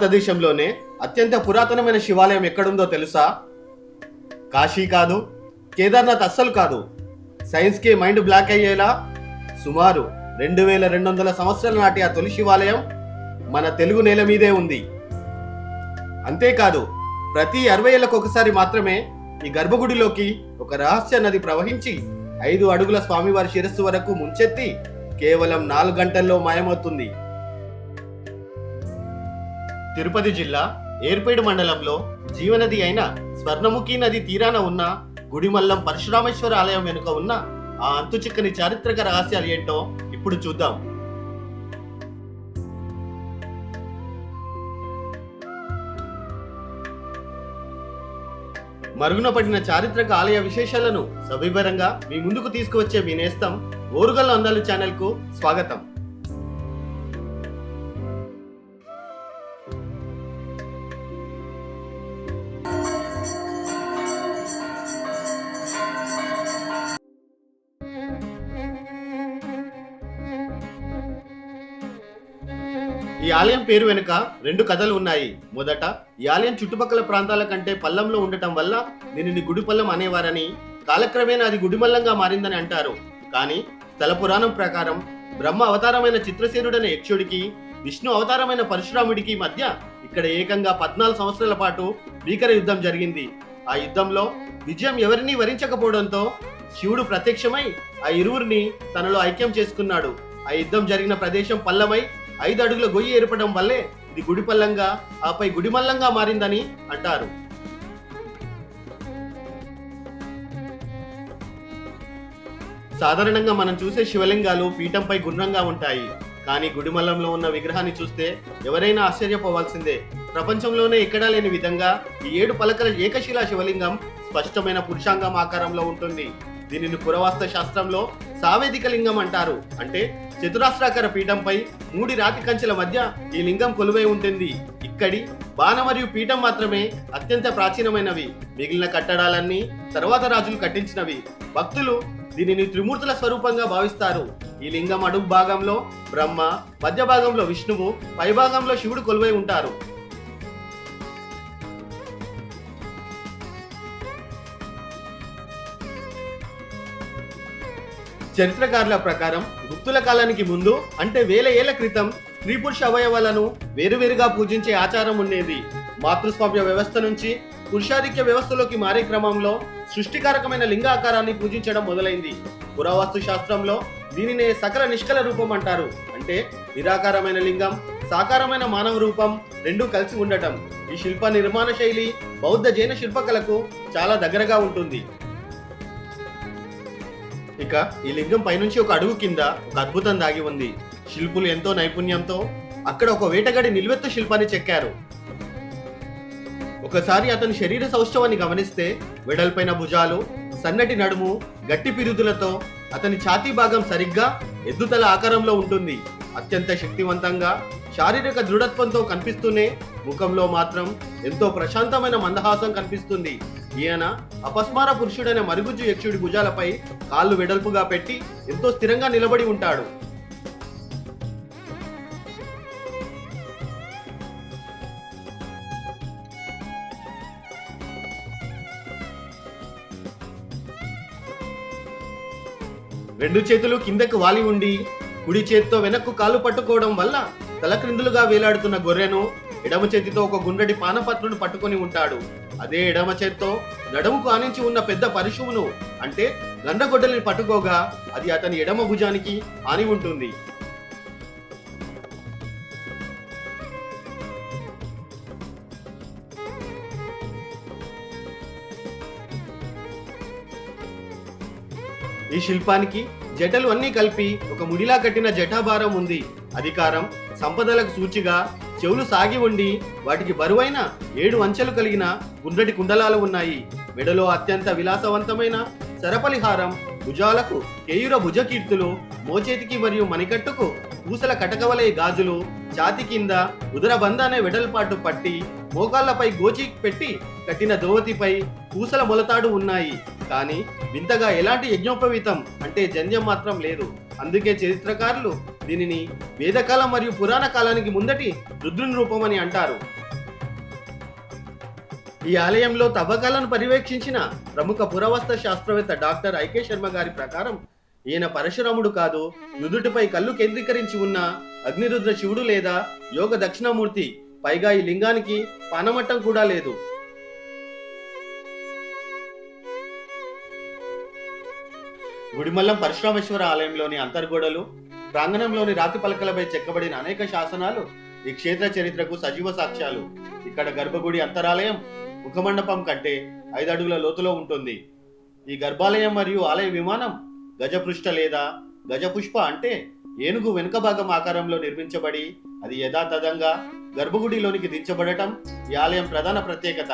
భారతదేశంలోనే అత్యంత పురాతనమైన శివాలయం ఎక్కడుందో తెలుసా? కాశీ కాదు, కేదార్నాథ్ అస్సలు కాదు. సైన్స్కి మైండ్ బ్లాక్ అయ్యేలా సుమారు 2200 సంవత్సరాల నాటి ఆ తొలి శివాలయం మన తెలుగు నేల మీదే ఉంది. అంతేకాదు, ప్రతి 60 ఏళ్లకు ఒకసారి మాత్రమే ఈ గర్భగుడిలోకి ఒక రహస్య నది ప్రవహించి 5 అడుగుల స్వామివారి శిరస్సు వరకు ముంచెత్తి కేవలం 4 గంటల్లో మాయమవుతుంది. తిరుపతి జిల్లా ఏర్పేడు మండలంలో జీవనది అయిన స్వర్ణముఖి నది తీరాన ఉన్న గుడిమల్లం పరశురామేశ్వర ఆలయం వెనుక ఉన్న ఆ అంతుచిక్కని చారిత్రక రహస్యాలు ఏంటో ఇప్పుడు చూద్దాం. మరుగున పడిన చారిత్రక ఆలయ విశేషాలను సవివరంగా మీ ముందుకు తీసుకువచ్చే మీ నేస్తం ఓరుగల్ల అందాలు ఛానల్ కు స్వాగతం. ఈ ఆలయం పేరు వెనుక 2 కథలు ఉన్నాయి. మొదట, ఈ ఆలయం చుట్టుపక్కల ప్రాంతాల కంటే పల్లంలో ఉండటం వల్ల దీనిని గుడిపల్లం అనేవారని, కాలక్రమేణా అది గుడిమల్లంగా మారిందని అంటారు. కానీ స్థల పురాణం ప్రకారం బ్రహ్మ అవతారమైన చిత్రసేనుడనే యక్షుడికి, విష్ణు అవతారమైన పరశురాముడికి మధ్య ఇక్కడ ఏకంగా 14 సంవత్సరాల పాటు భీకర యుద్ధం జరిగింది. ఆ యుద్ధంలో విజయం ఎవరినీ వరించకపోవడంతో శివుడు ప్రత్యక్షమై ఆ ఇరువురిని తనలో ఐక్యం చేసుకున్నాడు. ఆ యుద్ధం జరిగిన ప్రదేశం పల్లమై 5 అడుగుల గొయ్యి ఏర్పడడం వల్లే ఇది గుడిపల్లంగా, ఆపై గుడిమల్లంగా మారిందని అంటారు. సాధారణంగా మనం చూసే శివలింగాలు పీఠంపై గుండ్రంగా ఉంటాయి. కానీ గుడిమల్లంలో ఉన్న విగ్రహాన్ని చూస్తే ఎవరైనా ఆశ్చర్యపోవాల్సిందే. ప్రపంచంలోనే ఎక్కడా లేని విధంగా ఈ 7 పలకల ఏకశిలా శివలింగం స్పష్టమైన పురుషాంగం ఆకారంలో ఉంటుంది. దీనిని పురావస్తు శాస్త్రంలో సావేదిక లింగం అంటారు. అంటే చతురాస్రాకార పీఠంపై 3 రాతి కంచెల మధ్య ఈ లింగం కొలువై ఉంటుంది. ఇక్కడి బాణ మరియు పీఠం మాత్రమే అత్యంత ప్రాచీనమైనవి. మిగిలిన కట్టడాలన్నీ తర్వాత రాజులు కట్టించినవి. భక్తులు దీనిని త్రిమూర్తుల స్వరూపంగా భావిస్తారు. ఈ లింగం అడుగు భాగంలో బ్రహ్మ, మధ్య భాగంలో విష్ణువు, పై భాగంలో శివుడు కొలువై ఉంటారు. చరిత్రకారుల ప్రకారం గుప్తుల కాలానికి ముందు, అంటే 1000 ఏళ్ల క్రితం స్త్రీ పురుష అవయవాలను వేరువేరుగా పూజించే ఆచారం ఉండేది. మాతృస్వామ్య వ్యవస్థ నుంచి పురుషాధిక్య వ్యవస్థలోకి మారే క్రమంలో సృష్టికారకమైన లింగ ఆకారాన్ని పూజించడం మొదలైంది. పురావస్తు శాస్త్రంలో దీనినే సకల నిష్కల రూపం అంటారు. అంటే నిరాకారమైన లింగం, సాకారమైన మానవ రూపం రెండూ కలిసి ఉండటం. ఈ శిల్ప నిర్మాణ శైలి బౌద్ధ జైన శిల్పకళకు చాలా దగ్గరగా ఉంటుంది. ఇక ఈ లింగం పైనుంచి 1 అడుగు కింద ఒక అద్భుతం దాగి ఉంది. శిల్పులు ఎంతో నైపుణ్యంతో అక్కడ ఒక వేటగాడి నిలువెత్తు శిల్పాన్ని చెక్కారు. ఒకసారి అతని శరీర సౌష్ఠవాన్ని గమనిస్తే వెడల్పైన భుజాలు, సన్నటి నడుము, గట్టి పిరుదులతో అతని ఛాతీ భాగం సరిగ్గా ఎద్దుతల ఆకారంలో ఉంటుంది. అత్యంత శక్తివంతంగా, శారీరక దృఢత్వంతో కనిపిస్తూనే ముఖంలో మాత్రం ఎంతో ప్రశాంతమైన మందహాసం కనిపిస్తుంది. ఈయన అపస్మార పురుషుడైన మరుగుజ్జు యక్షుడి భుజాలపై కాళ్ళు వెడల్పుగా పెట్టి ఎంతో స్థిరంగా నిలబడి ఉంటాడు. రెండు చేతులు కిందకు వాలి ఉండి కుడి చేతితో వెనక్కు కాలు పట్టుకోవడం వల్ల తలక్రిందులుగా వేలాడుతున్న గొర్రెను, ఎడమ చేతితో ఒక గుండ్రటి పానపత్రును పట్టుకొని ఉంటాడు. అదే ఎడమ చేత్తో నడుముకు ఆనించి ఉన్న పెద్ద పరశువును, అంటే గండ్రగొడ్డలిని పట్టుకోగా అది అతని ఎడమ భుజానికి ఆని ఉంటుంది. ఈ శిల్పానికి జటలు అన్నీ కలిపి ఒక ముడిలా కట్టిన జటాభారం ఉంది. అధికారం, సంపదలకు సూచిగా చెవులు సాగి ఉండి వాటికి బరువైన 7 అంచెలు కలిగిన గుండ్రటి కుండలాలు ఉన్నాయి. మెడలో అత్యంత విలాసవంతమైన సరపలిహారం, భుజాలకు కేయుర భుజకీర్తులు, మోచేతికి మరియు మణికట్టుకు పూసల కటకవలయ గాజులు, ఛాతి కింద ఉదరబంధ అనే వెడల్పాటు పట్టి, మోకాళ్లపై గోచి పెట్టి కట్టిన దోవతిపై పూసల మొలతాడు ఉన్నాయి. కానీ వింతగా ఎలాంటి యజ్ఞోపవీతం అంటే జంధ్యం మాత్రం లేదు. అందుకే చరిత్రకారులు దీనిని వేదకాలం మరియు పురాణ కాలానికి ముందటి రుద్రుని రూపం అని అంటారు. ఈ ఆలయంలో తవ్వకాలను పర్యవేక్షించిన ప్రముఖ పురావస్తు శాస్త్రవేత్త డాక్టర్ ఐకే శర్మ గారి ప్రకారం ఈయన పరశురాముడు కాదు, నుదుటిపై కళ్ళు కేంద్రీకరించి ఉన్న అగ్నిరుద్ర శివుడు లేదా యోగ దక్షిణామూర్తి. పైగా ఈ లింగానికి పానమట్టం కూడా లేదు. గుడిమల్లం పరశురామేశ్వర ఆలయంలోని అంతర్గోడలు, ప్రాంగణంలోని రాతి పలకలపై చెక్కబడిన అనేక శాసనాలు ఈ క్షేత్ర చరిత్రకు సజీవ సాక్ష్యాలు. ఇక్కడ గర్భగుడి అంతరాలయం ముఖమండపం కంటే 5 అడుగుల లోతులో ఉంటుంది. ఈ గర్భాలయం మరియు ఆలయ విమానం గజపృష్ఠ లేదా గజపుష్ప అంటే ఏనుగు వెనుక భాగం ఆకారంలో నిర్మించబడి అది యథాతథంగా గర్భగుడిలోనికి దించబడటం ఈ ఆలయం ప్రధాన ప్రత్యేకత.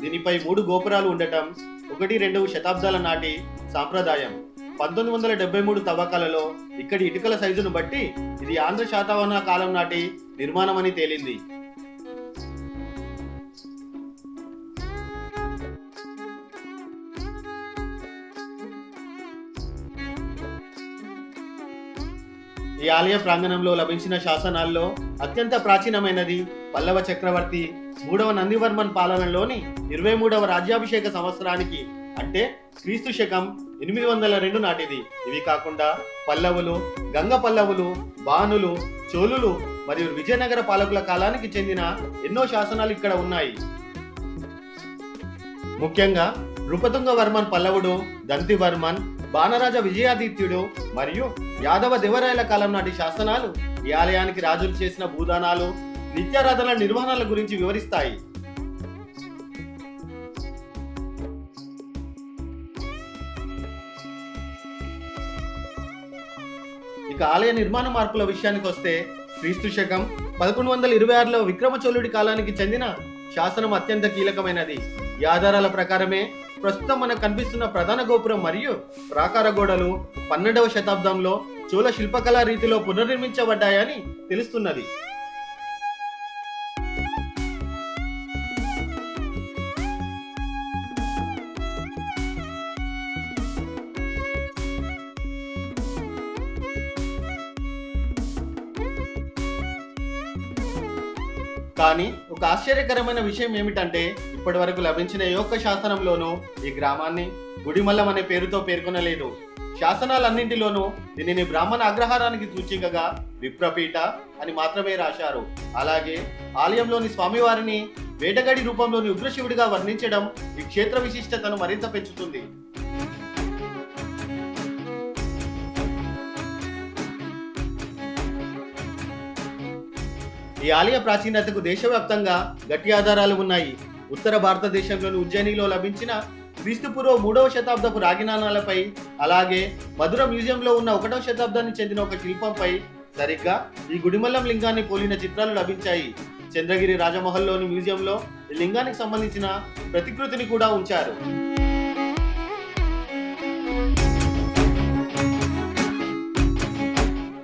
దీనిపై 3 గోపురాలు ఉండటం 1-2 శతాబ్దాల నాటి సాంప్రదాయం. 1973 తవ్వకాలలో ఇక్కడి ఇటుకల సైజును బట్టి ఇది ఆంధ్ర శాతవాహన కాలం నాటి నిర్మాణం అని తేలింది. ఈ ఆలయ ప్రాంగణంలో లభించిన శాసనాల్లో అత్యంత ప్రాచీనమైనది పల్లవ చక్రవర్తి 3వ నందివర్మన్ పాలనలోని 23వ రాజ్యాభిషేక సంవత్సరానికి అంటే క్రీస్తు శకం 802 నాటిది. ఇవి కాకుండా పల్లవులు, గంగ పల్లవులు, బాణులు, చోళులు మరియు విజయనగర పాలకుల కాలానికి చెందిన ఎన్నో శాసనాలు ఇక్కడ ఉన్నాయి. ముఖ్యంగా నృపతుంగవర్మన్ పల్లవుడు, దంతివర్మన్, బాణరాజ విజయాదిత్యుడు మరియు యాదవ దేవరాయల కాలం నాటి శాసనాలు ఈ ఆలయానికి రాజులు చేసిన భూదానాలు, నిత్యారాధనల నిర్వహణల గురించి వివరిస్తాయి. ఇక ఆలయ నిర్మాణ మార్పుల విషయానికి వస్తే క్రీస్తు శకం 1126లో విక్రమచోళుడి కాలానికి చెందిన శాసనం అత్యంత కీలకమైనది. ఈ ఆధారాల ప్రకారమే ప్రస్తుతం మనకు కనిపిస్తున్న ప్రధాన గోపురం మరియు ప్రాకార గోడలు 12వ శతాబ్దంలో చోళ శిల్పకళా రీతిలో పునర్నిర్మించబడ్డాయని తెలుస్తున్నది. కానీ ఒక ఆశ్చర్యకరమైన విషయం ఏమిటంటే ఇప్పటి వరకు లభించిన ఏ ఒక్క శాసనంలోనూ ఈ గ్రామాన్ని గుడిమల్లం అనే పేరుతో పేర్కొనలేదు. శాసనాలన్నింటిలోనూ దీనిని బ్రాహ్మణ అగ్రహారానికి సూచికగా విప్రపీఠ అని మాత్రమే రాశారు. అలాగే ఆలయంలోని స్వామివారిని వేటగాడి రూపంలోని ఉగ్రశివుడిగా వర్ణించడం ఈ క్షేత్ర విశిష్టతను మరింత పెంచుతుంది. ఈ ఆలయ ప్రాచీనతకు దేశవ్యాప్తంగా గట్టి ఆధారాలు ఉన్నాయి. ఉత్తర భారతదేశంలోని ఉజ్జయినిలో లభించిన క్రీస్తుపూర్వ 3వ శతాబ్దపు రాగి నాణాలపై, అలాగే మధుర మ్యూజియంలో ఉన్న 1వ శతాబ్దానికి చెందిన ఒక శిల్పంపై సరిగ్గా ఈ గుడిమల్లం లింగాన్ని పోలిన చిత్రాలు లభించాయి. చంద్రగిరి రాజమహల్లోని మ్యూజియంలో ఈ లింగానికి సంబంధించిన ప్రతికృతిని కూడా ఉంచారు.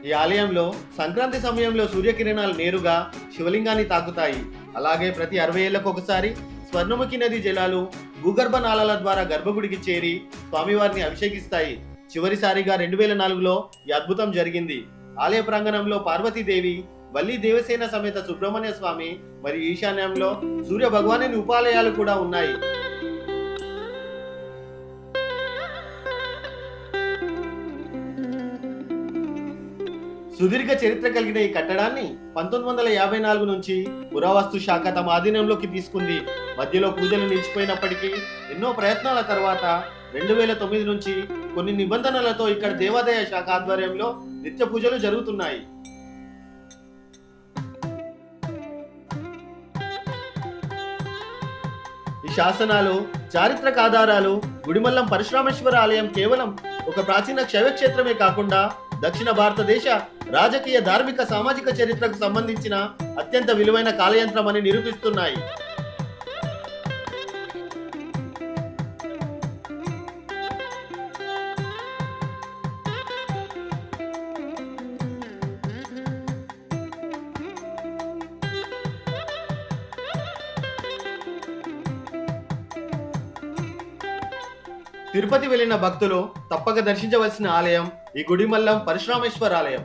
ఈ ఆలయంలో సంక్రాంతి సమయంలో సూర్యకిరణాలు నేరుగా శివలింగాన్ని తాకుతాయి. అలాగే ప్రతి 60 ఏళ్లకు ఒకసారి స్వర్ణముఖి నది జలాలు భూగర్భ నాళాల ద్వారా గర్భగుడికి చేరి స్వామివారిని అభిషేకిస్తాయి. చివరిసారిగా 2004లో ఈ అద్భుతం జరిగింది. ఆలయ ప్రాంగణంలో పార్వతీదేవి, వల్లి దేవసేన సమేత సుబ్రహ్మణ్య స్వామి మరియు ఈశాన్యంలో సూర్య భగవానుని ఉపాలయాలు కూడా ఉన్నాయి. సుదీర్ఘ చరిత్ర కలిగిన ఈ కట్టడాన్ని 1954 నుంచి పురావస్తు శాఖ తమ ఆధీనంలోకి తీసుకుంది. మధ్యలో పూజలు నిలిచిపోయినప్పటికీ ఎన్నో ప్రయత్నాల తర్వాత 2009 నుంచి కొన్ని నిబంధనలతో ఇక్కడ దేవాదాయ శాఖ ఆధ్వర్యంలో నిత్య పూజలు జరుగుతున్నాయి. ఈ శాసనాలు, చారిత్రక ఆధారాలు గుడిమల్లం పరశురామేశ్వర ఆలయం కేవలం ఒక ప్రాచీన శైవక్షేత్రమే కాకుండా దక్షిణ భారతదేశ రాజకీయ, ధార్మిక, సామాజిక చరిత్రకు సంబంధించిన అత్యంత విలువైన కాలయంత్రం అని నిరూపిస్తున్నాయి. తిరుపతి వెళ్లిన భక్తులు తప్పక దర్శించవలసిన ఆలయం ఈ గుడిమల్లం పరశురామేశ్వర ఆలయం.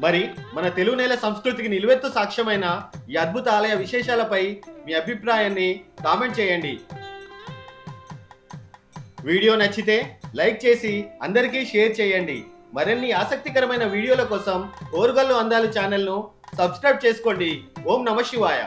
మరి మన తెలుగు నేల సంస్కృతికి నిలువెత్తు సాక్ష్యమైన ఈ అద్భుత ఆలయ విశేషాలపై మీ అభిప్రాయాన్ని కామెంట్ చేయండి. వీడియో నచ్చితే లైక్ చేసి అందరికీ షేర్ చేయండి. మరిన్ని ఆసక్తికరమైన వీడియోల కోసం ఓరుగల్లు అందాలు ఛానల్ను సబ్స్క్రైబ్ చేసుకోండి. ఓం నమః శివాయ.